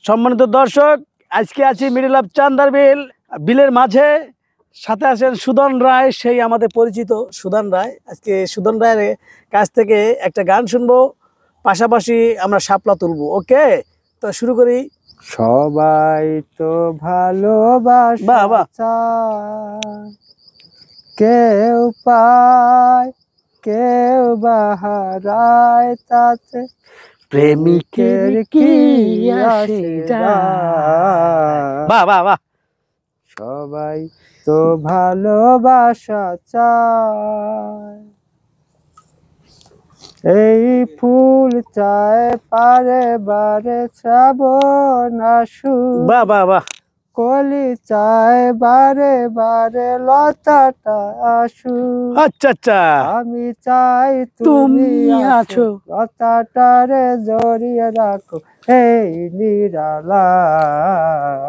সম্মানিত দর্শক, আজকে আছি মিডল অফ চান্দারবিল বিলের মাঝে। সাথে আছেন সুদন রায়, সেই আমাদের পরিচিত সুদন রায়। আজকে সুদন রায়ের কাছ থেকে একটা গান শুনবো, পাশাপাশি আমরা শাপলা তুলবো। ওকে, তো শুরু করি। সবাই তো ভালোবাসা বাহ বাহ, চায়, কেউ পায় কেউ বাহারায়, তাতে প্রেমিকের কি আসে যায়। বাহ বাহ বাহ, সবাই তো ভালোবাসা চায়, এই ফুল চায় পারে বারে শ্রাবণ আসুক, বাহ বাহ বাহ, কলি চায় বারে বারে লতাটা আসুক। আচ্ছা আচ্ছা, আমি চাই তুমি তুমি আছো। আছো, লতাটারে জড়িয়ে রাখো এই নিরালা।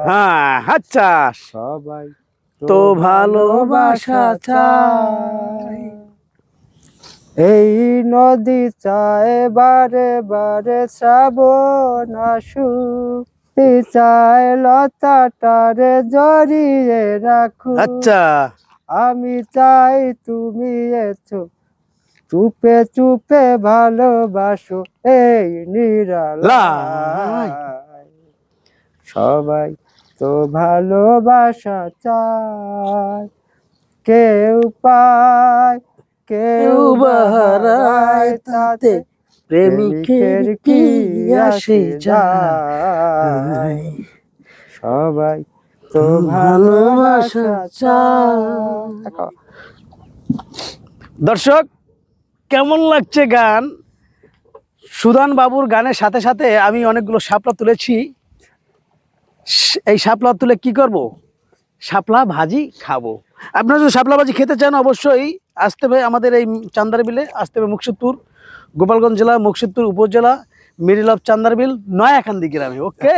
হ্যাঁ আচ্ছা, সবাই তো ভালোবাসা চায়। এই নদী চায় বারে বারে শ্রাবণ আসুক, চায় লতাটারে জড়িয়ে রাখো। আচ্ছা, আমি চাই তুমি এছো, চুপে চুপে ভালোবাসো এই নিরালা। সবাই তো ভালোবাসা চায়, কেউ পায় কেউ বাহারায়, তাতে প্রেমিকের কি আসে যায়। সবাই তো ভালোবাসা চায়। দর্শক, কেমন লাগছে গান? সুদান বাবুর গানের সাথে সাথে আমি অনেকগুলো শাপলা তুলেছি। এই শাপলা তুলে কি করব? শাপলা ভাজি খাবো। আপনারা যদি শাপলা ভাজি খেতে চান, অবশ্যই আসতে হবে আমাদের এই চান্দারবিলে। আসতে হবে মুকসুদপুর, গোপালগঞ্জ জেলা, মুকসুদপুর উপজেলা, মিডল অফ চান্দারবিল, নয়াকান্দি গ্রামে। ওকে।